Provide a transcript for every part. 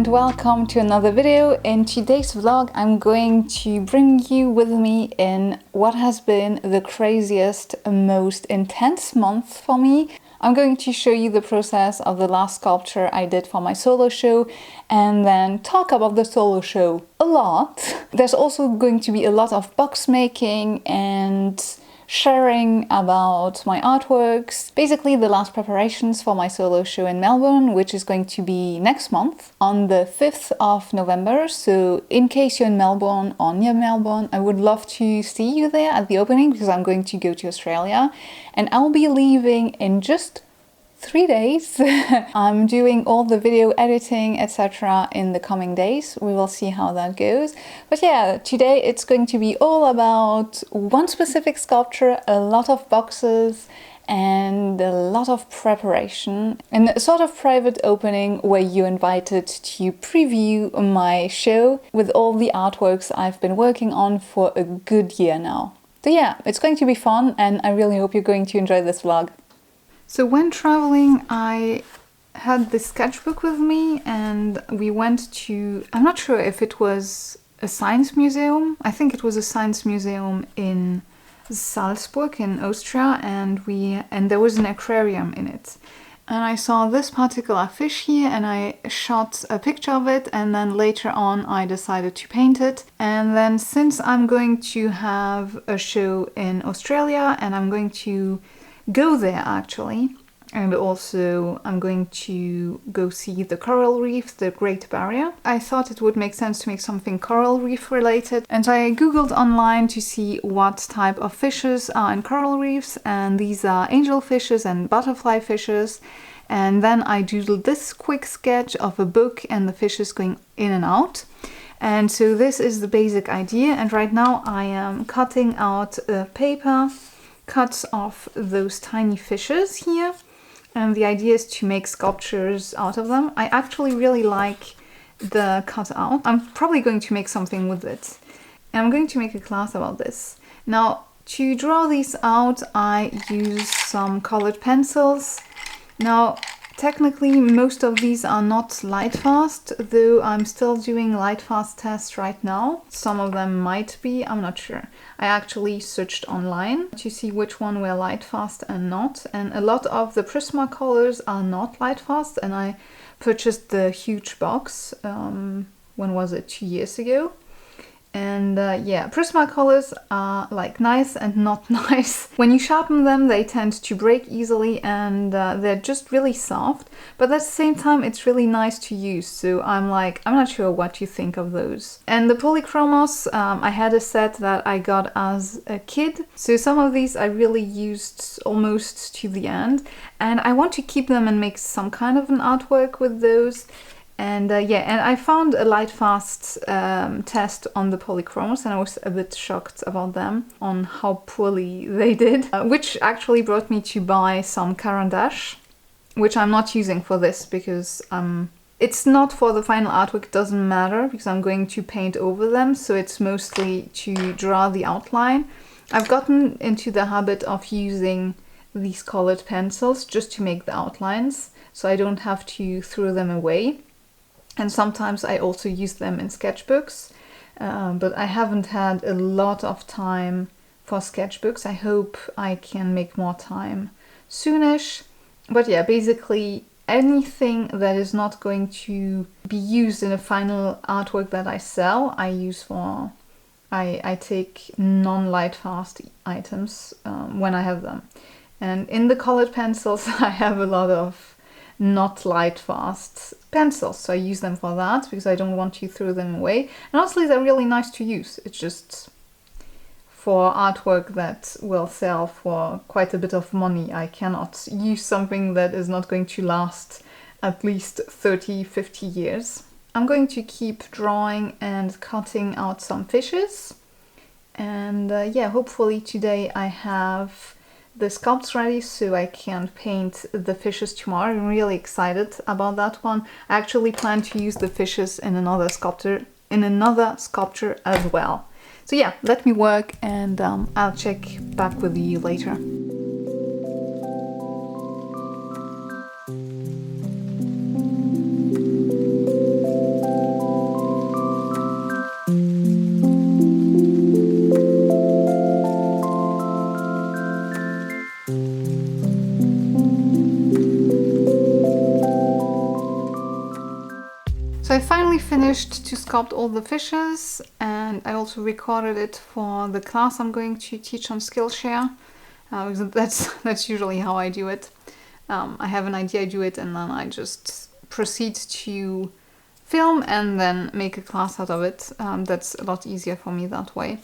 and welcome to another video. In today's vlog, I'm going to bring you with me in what has been the craziest, most intense month for me. I'm going to show you the process of the last sculpture I did for my solo show and then talk about the solo show a lot. There's also going to be a lot of box making and sharing about my artworks, basically the last preparations for my solo show in Melbourne, which is going to be next month on the 5th of November. So in case you're in Melbourne or near Melbourne, I would love to see you there at the opening because I'm going to go to Australia and I'll be leaving in just 3 days. I'm doing all the video editing, etc. in the coming days. We will see how that goes. But yeah, today it's going to be all about one specific sculpture, a lot of boxes, and a lot of preparation, and a sort of private opening where you're invited to preview my show with all the artworks I've been working on for a good year now. So yeah, it's going to be fun and I really hope you're going to enjoy this vlog. So when traveling, I had this sketchbook with me and we went to, I'm not sure if it was a science museum. I think it was a science museum in Salzburg in Austria, and there was an aquarium in it. And I saw this particular fish here and I shot a picture of it, and then later on I decided to paint it. And then since I'm going to have a show in Australia and I'm going to go there actually, and also I'm going to go see the coral reef, the Great Barrier, I thought it would make sense to make something coral reef related. And I googled online to see what type of fishes are in coral reefs, and these are angel fishes and butterfly fishes. And then I doodled this quick sketch of a book and the fishes going in and out. And so this is the basic idea, and right now I am cutting out paper cuts of those tiny fishes here, and the idea is to make sculptures out of them. I actually really like the cutout. I'm probably going to make something with it, and I'm going to make a class about this. Now, to draw these out, I use some colored pencils. Now, technically, most of these are not light fast, though I'm still doing light fast tests right now. Some of them might be, I'm not sure. I actually searched online to see which one were light fast and not. And a lot of the Prismacolors are not light fast, and I purchased the huge box, when was it, 2 years ago. And yeah, Prismacolors are like nice and not nice. When you sharpen them, they tend to break easily, and they're just really soft. But at the same time, it's really nice to use. So I'm not sure what you think of those. And the polychromos, I had a set that I got as a kid. So some of these I really used almost to the end. And I want to keep them and make some kind of an artwork with those. And yeah, and I found a light fast test on the polychromos, and I was a bit shocked about them, on how poorly they did, which actually brought me to buy some Caran d'Ache, which I'm not using for this because it's not for the final artwork. It doesn't matter because I'm going to paint over them, so it's mostly to draw the outline. I've gotten into the habit of using these colored pencils just to make the outlines, so I don't have to throw them away. And sometimes I also use them in sketchbooks, but I haven't had a lot of time for sketchbooks. I hope I can make more time soonish. But yeah, basically anything that is not going to be used in a final artwork that I sell, I take non-light fast items when I have them. And in the colored pencils, I have a lot of not light fast pencils, so I use them for that because I don't want to throw them away. And honestly, they're really nice to use. It's just for artwork that will sell for quite a bit of money, I cannot use something that is not going to last at least 30-50 years. I'm going to keep drawing and cutting out some fishes, and yeah, hopefully today I have the sculpts ready so I can paint the fishes tomorrow. I'm really excited about that one. I actually plan to use the fishes in another sculpture as well. So yeah, let me work, and I'll check back with you later. finished to sculpt all the fishes, and I also recorded it for the class I'm going to teach on Skillshare. That's usually how I do it. I have an idea, I do it, and then I just proceed to film and then make a class out of it. That's a lot easier for me that way.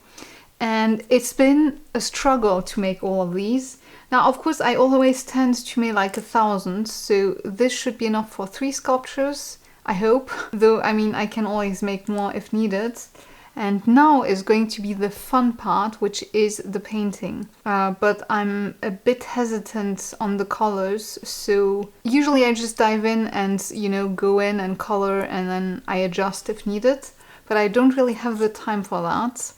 And it's been a struggle to make all of these. Now, of course, I always tend to make like 1,000, so this should be enough for 3 sculptures, I hope. Though, I mean, I can always make more if needed. And now is going to be the fun part, which is the painting. But I'm a bit hesitant on the colors, so usually I just dive in and, you know, go in and color and then I adjust if needed. But I don't really have the time for that.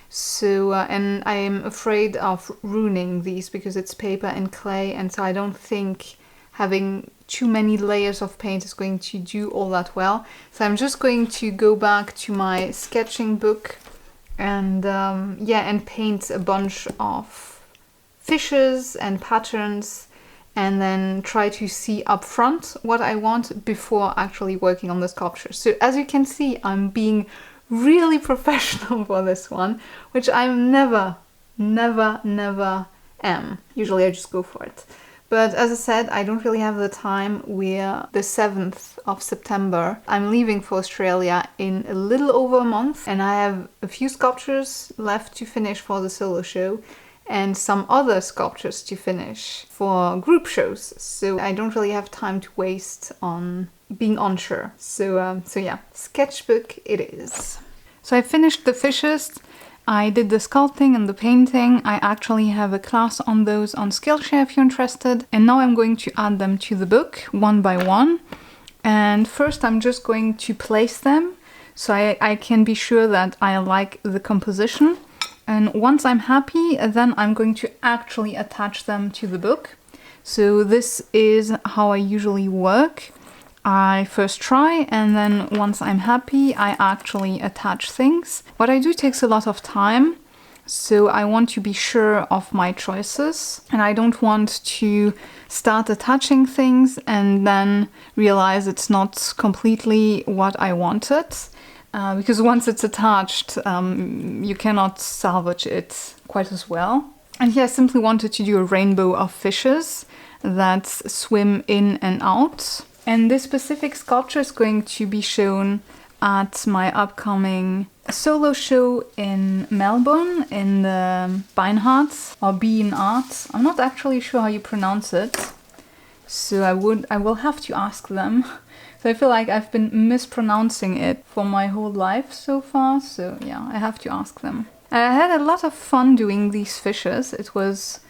So, and I am afraid of ruining these because it's paper and clay, and so I don't think having too many layers of paint is going to do all that well. So I'm just going to go back to my sketching book and and paint a bunch of fishes and patterns, and then try to see up front what I want before actually working on the sculpture. So as you can see, I'm being really professional for this one, which I'm never am. Usually I just go for it. But as I said, I don't really have the time. We're the 7th of September. I'm leaving for Australia in a little over a month, and I have a few sculptures left to finish for the solo show and some other sculptures to finish for group shows. So I don't really have time to waste on being unsure. So yeah, sketchbook it is. So I finished the fishes. I did the sculpting and the painting. I actually have a class on those on Skillshare if you're interested. And now I'm going to add them to the book one by one. And first I'm just going to place them so I can be sure that I like the composition. And once I'm happy, then I'm going to actually attach them to the book. So this is how I usually work. I first try, and then once I'm happy, I actually attach things. What I do takes a lot of time, so I want to be sure of my choices, and I don't want to start attaching things and then realize it's not completely what I wanted, because once it's attached, you cannot salvage it quite as well. And here I simply wanted to do a rainbow of fishes that swim in and out. And this specific sculpture is going to be shown at my upcoming solo show in Melbourne in the Beinhardt or Bean Art. I'm not actually sure how you pronounce it, so I will have to ask them. So I feel like I've been mispronouncing it for my whole life so far, so yeah, I have to ask them. I had a lot of fun doing these fishes. It was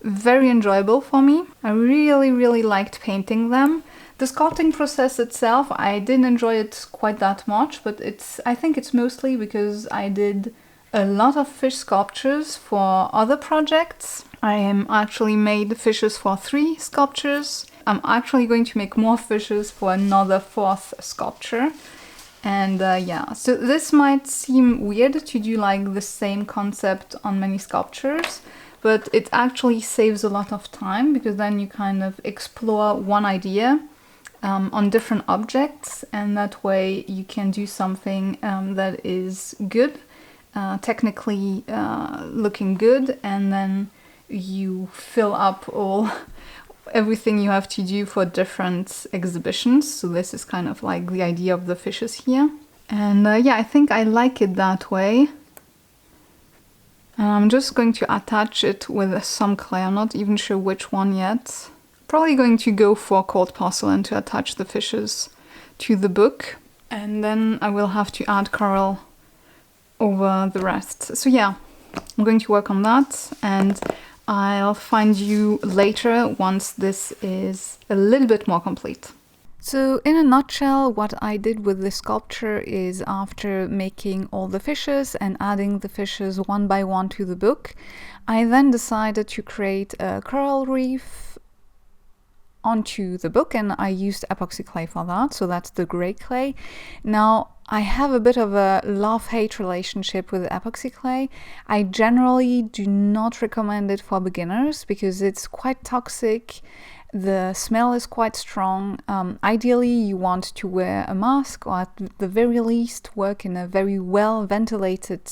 very enjoyable for me. I really liked painting them. The sculpting process itself, I didn't enjoy it quite that much, but I think it's mostly because I did a lot of fish sculptures for other projects. I actually made fishes for 3 sculptures. I'm actually going to make more fishes for another 4th sculpture. And yeah, so this might seem weird to do like the same concept on many sculptures, but it actually saves a lot of time because then you kind of explore one idea on different objects, and that way you can do something that is good, technically looking good, and then you fill up everything you have to do for different exhibitions. So this is kind of like the idea of the fishes here. And yeah, I think I like it that way. And I'm just going to attach it with some clay. I'm not even sure which one yet. Probably going to go for cold porcelain to attach the fishes to the book, and then I will have to add coral over the rest. So yeah, I'm going to work on that, and I'll find you later once this is a little bit more complete. So in a nutshell, what I did with this sculpture is, after making all the fishes and adding the fishes one by one to the book, I then decided to create a coral reef onto the book, and I used epoxy clay for that, so that's the grey clay. Now, I have a bit of a love-hate relationship with epoxy clay. I generally do not recommend it for beginners because it's quite toxic. the smell is quite strong. Ideally, you want to wear a mask, or at the very least work in a very well ventilated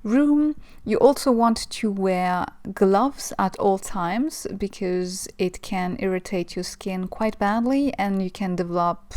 room. You also want to wear gloves at all times because it can irritate your skin quite badly and you can develop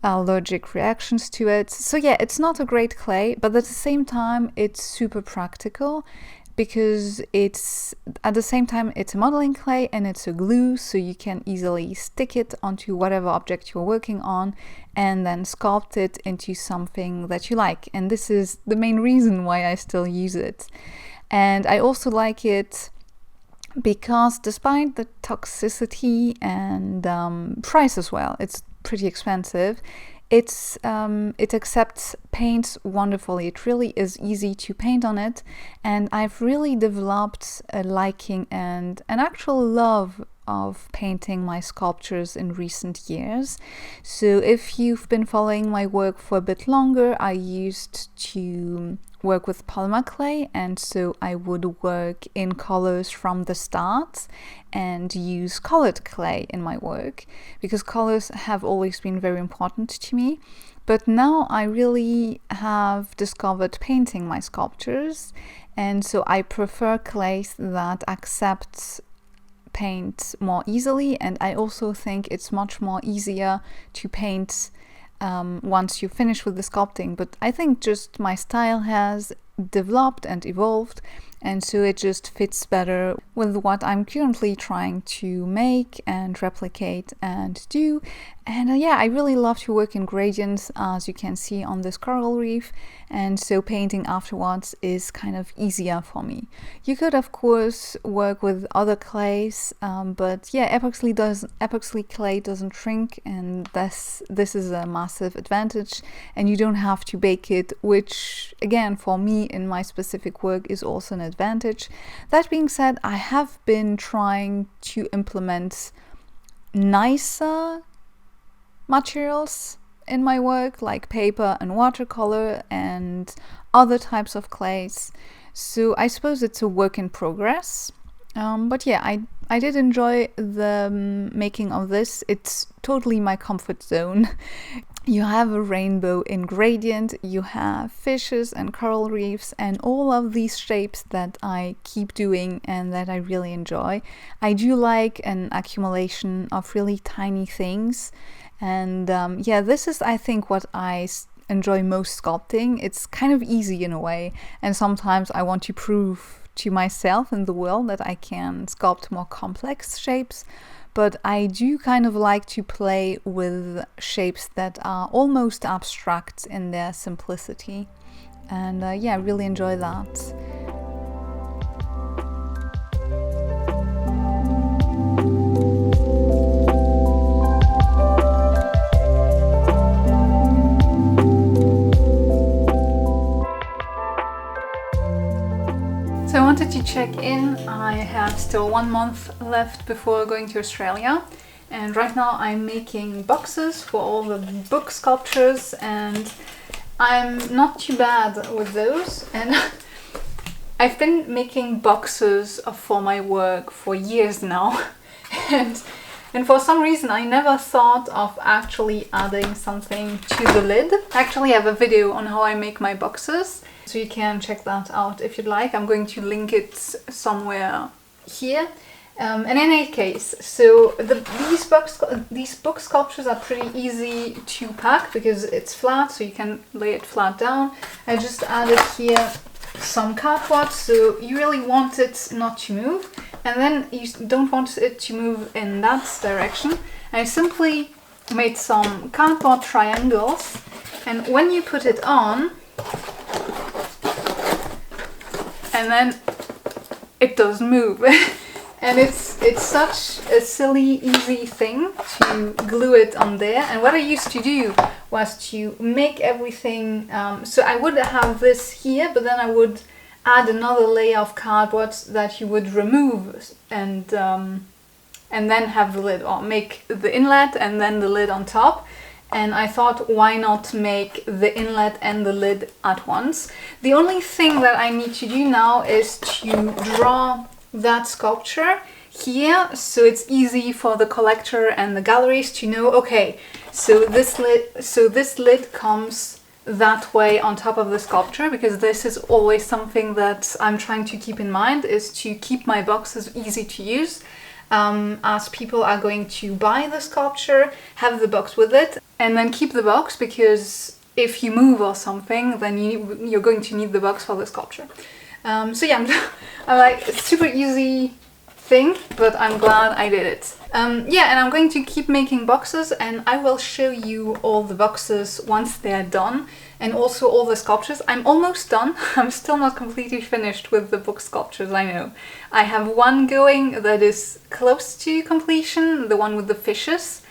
allergic reactions to it. So yeah, it's not a great clay, but at the same time it's super practical because it's at the same time it's a modeling clay and it's a glue, so you can easily stick it onto whatever object you're working on and then sculpt it into something that you like. And this is the main reason why I still use it. And I also like it because despite the toxicity and price as well, it's pretty expensive, it accepts paints wonderfully. It really is easy to paint on it, and I've really developed a liking and an actual love of painting my sculptures in recent years. So if you've been following my work for a bit longer, I used to work with polymer clay, and so I would work in colors from the start and use colored clay in my work because colors have always been very important to me. But now I really have discovered painting my sculptures, and so I prefer clays that accept paint more easily, and I also think it's much more easier to paint once you finish with the sculpting. But I think just my style has developed and evolved, and so it just fits better with what I'm currently trying to make and replicate and do. And yeah, I really love to work in gradients, as you can see on this coral reef, and so painting afterwards is kind of easier for me. You could of course work with other clays, but yeah, epoxy clay doesn't shrink, and this is a massive advantage, and you don't have to bake it, which again for me in my specific work is also an advantage. That being said, I have been trying to implement nicer materials in my work, like paper and watercolor and other types of clays. So I suppose it's a work in progress. But yeah, I did enjoy the making of this. It's totally my comfort zone. You have a rainbow in gradient, you have fishes and coral reefs and all of these shapes that I keep doing and that I really enjoy. I do like an accumulation of really tiny things, and yeah, this is I think what I enjoy most sculpting. It's kind of easy in a way, and sometimes I want to prove to myself and the world that I can sculpt more complex shapes. But I do kind of like to play with shapes that are almost abstract in their simplicity. And yeah, I really enjoy that. So I wanted to check in. I have still 1 month left before going to Australia, and right now I'm making boxes for all the book sculptures, and I'm not too bad with those. And I've been making boxes for my work for years now, and for some reason I never thought of actually adding something to the lid. Actually, I have a video on how I make my boxes, so you can check that out if you'd like. I'm going to link it somewhere here. And in any case, so these book sculptures are pretty easy to pack because it's flat, so you can lay it flat down. I just added here some cardboard, so you really want it not to move, and then you don't want it to move in that direction. I simply made some cardboard triangles, and when you put it on, and then it doesn't move. And it's such a silly, easy thing to glue it on there. And what I used to do was to make everything, so I would have this here, but then I would add another layer of cardboard that you would remove, and then have the lid, or make the inlet and then the lid on top. And I thought, why not make the inlet and the lid at once? The only thing that I need to do now is to draw that sculpture here, so it's easy for the collector and the galleries to know, okay, so this lid comes that way on top of the sculpture, because this is always something that I'm trying to keep in mind, is to keep my boxes easy to use. As people are going to buy the sculpture, have the box with it, and then keep the box, because if you move or something, then you're going to need the box for the sculpture. So yeah, I'm like, it's super easy thing, but I'm glad I did it. Yeah, and I'm going to keep making boxes, and I will show you all the boxes once they're done, and also all the sculptures. I'm almost done. I'm still not completely finished with the book sculptures, I know. I have one going that is close to completion, the one with the fishes,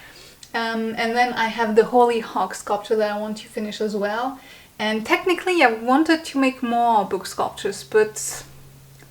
and then I have the Holy Hog sculpture that I want to finish as well. And technically I wanted to make more book sculptures, but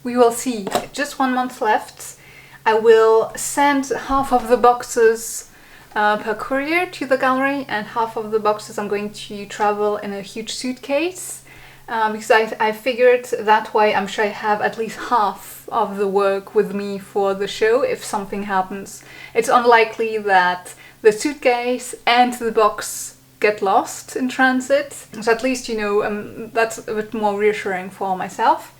we will see. Just 1 month left. I will send half of the boxes per courier to the gallery, and half of the boxes I'm going to travel in a huge suitcase, because I figured that way I'm sure I have at least half of the work with me for the show if something happens. It's unlikely that the suitcase and the box get lost in transit, so at least, you know, that's a bit more reassuring for myself.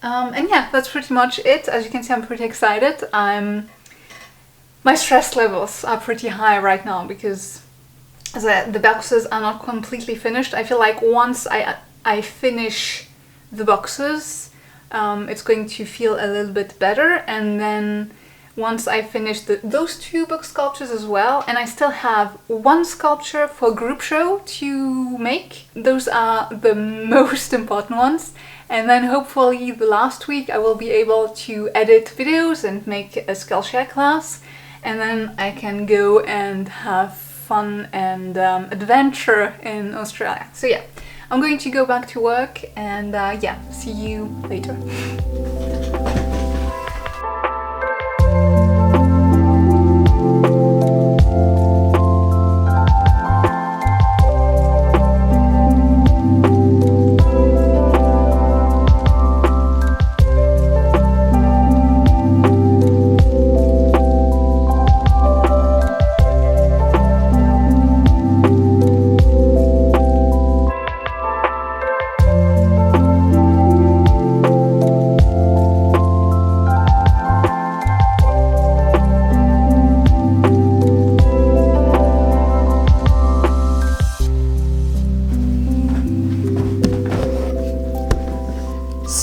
And yeah, that's pretty much it. As you can see, I'm pretty excited. My stress levels are pretty high right now because the boxes are not completely finished. I feel like once I finish the boxes, it's going to feel a little bit better, and then once I finish those 2 book sculptures as well, and I still have 1 sculpture for group show to make. Those are the most important ones. And then hopefully the last week I will be able to edit videos and make a Skillshare class, and then I can go and have fun and adventure in Australia. So yeah, I'm going to go back to work, and yeah, see you later.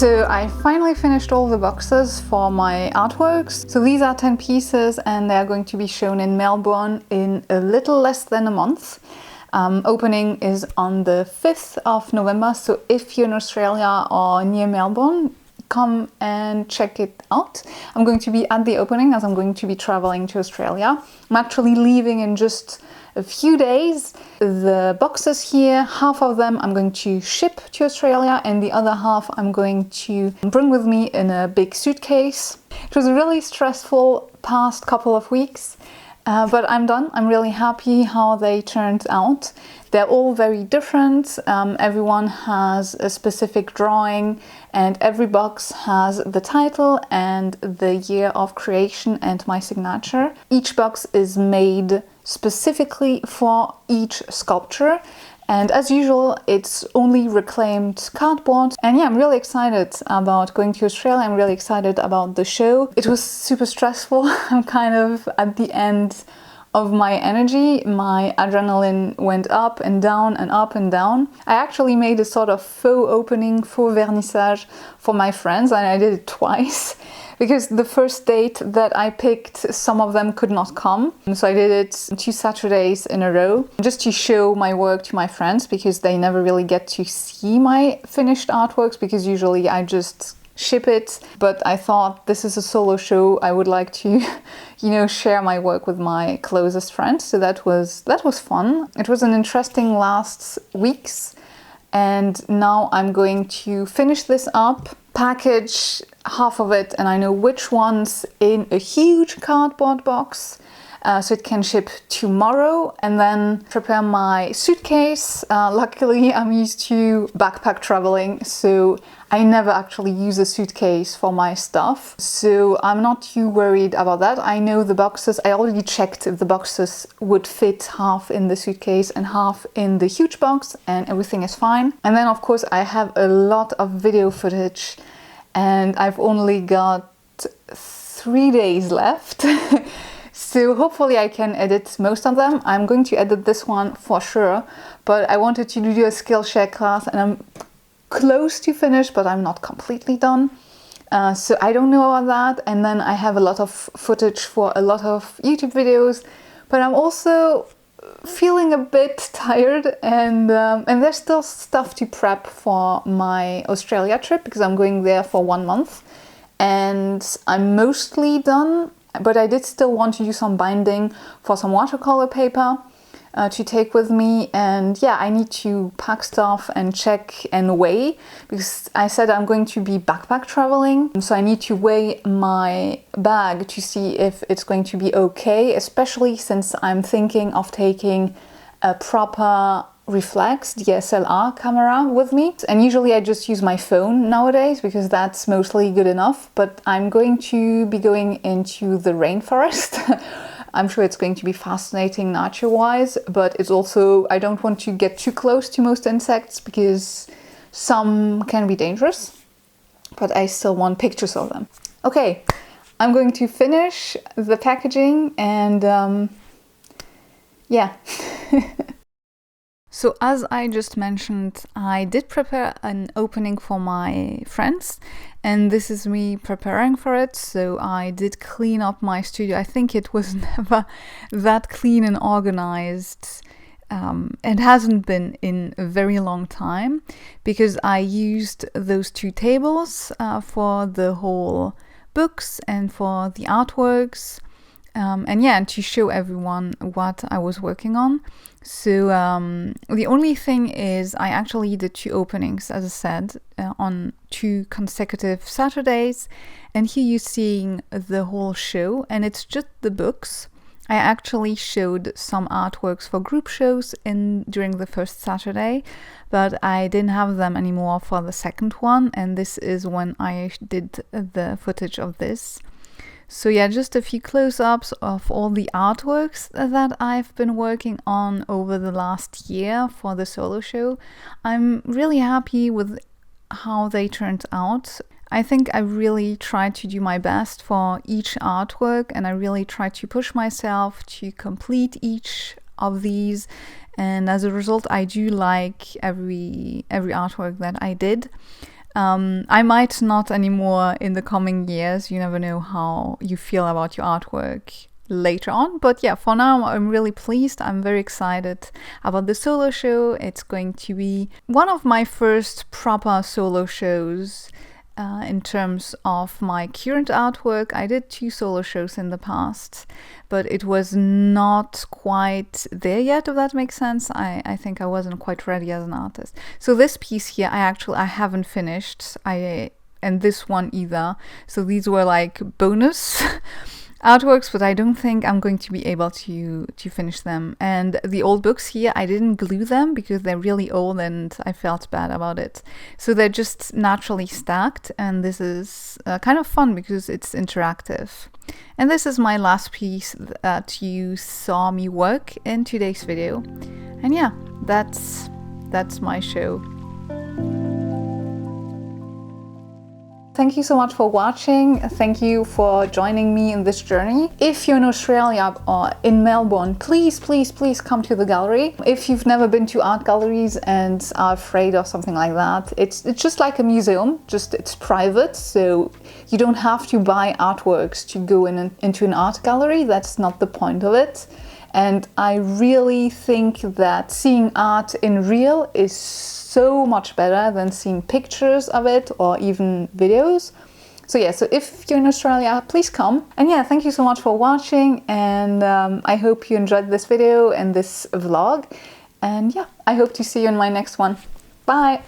So I finally finished all the boxes for my artworks. So these are 10 pieces, and they're going to be shown in Melbourne in a little less than a month. Opening is on the 5th of November, so if you're in Australia or near Melbourne, come and check it out. I'm going to be at the opening as I'm going to be traveling to Australia. I'm actually leaving in just a few days. The boxes here, half of them I'm going to ship to Australia, and the other half I'm going to bring with me in a big suitcase. It was a really stressful past couple of weeks, but I'm done. I'm really happy how they turned out. They're all very different. Everyone has a specific drawing, and every box has the title and the year of creation and my signature. Each box is made specifically for each sculpture, and as usual it's only reclaimed cardboard. And yeah, I'm really excited about going to Australia. I'm really excited about the show. It was super stressful. I'm kind of at the end of my energy. My adrenaline went up and down and up and down. I actually made a sort of faux opening, faux vernissage for my friends, and I did it twice because the first date that I picked, some of them could not come. So I did it 2 Saturdays in a row just to show my work to my friends, because they never really get to see my finished artworks because usually I just ship it. But I thought, this is a solo show, I would like to share my work with my closest friends. So that was fun. It was an interesting last weeks, and now I'm going to finish this up, package half of it, and I know which ones in a huge cardboard box, so it can ship tomorrow, and then prepare my suitcase. Luckily, I'm used to backpack traveling, so I never actually use a suitcase for my stuff, so I'm not too worried about that. I know the boxes, I already checked if the boxes would fit half in the suitcase and half in the huge box, and everything is fine. And then of course I have a lot of video footage, and I've only got 3 days left. So hopefully I can edit most of them. I'm going to edit this one for sure, but I wanted to do a Skillshare class, and I'm close to finish, but I'm not completely done. So I don't know about that. And then I have a lot of footage for a lot of YouTube videos, but I'm also feeling a bit tired, and there's still stuff to prep for my Australia trip, because I'm going there for 1 month, and I'm mostly done, but I did still want to do some binding for some watercolor paper to take with me. And yeah, I need to pack stuff and check and weigh, because I said I'm going to be backpack traveling, so I need to weigh my bag to see if it's going to be okay, especially since I'm thinking of taking a proper reflex DSLR camera with me. And usually I just use my phone nowadays, because that's mostly good enough, but I'm going to be going into the rainforest. I'm sure it's going to be fascinating nature-wise, but it's also, I don't want to get too close to most insects, because some can be dangerous, but I still want pictures of them. Okay, I'm going to finish the packaging, and yeah. So as I just mentioned, I did prepare an opening for my friends, and this is me preparing for it. So I did clean up my studio. I think it was never that clean and organized. It hasn't been in a very long time, because I used those 2 tables for the whole books and for the artworks. And yeah, and to show everyone what I was working on. So the only thing is, I actually did 2 openings, as I said, on 2 consecutive Saturdays, and here you're seeing the whole show, and it's just the books. I actually showed some artworks for group shows during the first Saturday, but I didn't have them anymore for the second one, and this is when I did the footage of this. So yeah, just a few close-ups of all the artworks that I've been working on over the last year for the solo show. I'm really happy with how they turned out. I think I really tried to do my best for each artwork, and I really tried to push myself to complete each of these. And as a result, I do like every artwork that I did. I might not anymore in the coming years. You never know how you feel about your artwork later on. But yeah, for now, I'm really pleased. I'm very excited about the solo show. It's going to be one of my first proper solo shows in terms of my current artwork. I did 2 solo shows in the past, but it was not quite there yet, if that makes sense. I think I wasn't quite ready as an artist. So this piece here, I haven't finished, and this one either. So these were like bonus artworks, but I don't think I'm going to be able to finish them. And the old books here, I didn't glue them because they're really old and I felt bad about it. So they're just naturally stacked, and this is kind of fun because it's interactive. And this is my last piece that you saw me work in today's video. And yeah, that's my show. Thank you so much for watching. Thank you for joining me in this journey. If you're in Australia or in Melbourne, please come to the gallery. If you've never been to art galleries and are afraid of something like that, it's just like a museum, just it's private, so you don't have to buy artworks to go into an art gallery. That's not the point of it. And I really think that seeing art in real is so much better than seeing pictures of it or even videos. So yeah, so if you're in Australia, please come. And yeah, thank you so much for watching, and I hope you enjoyed this video and this vlog. And yeah, I hope to see you in my next one. Bye!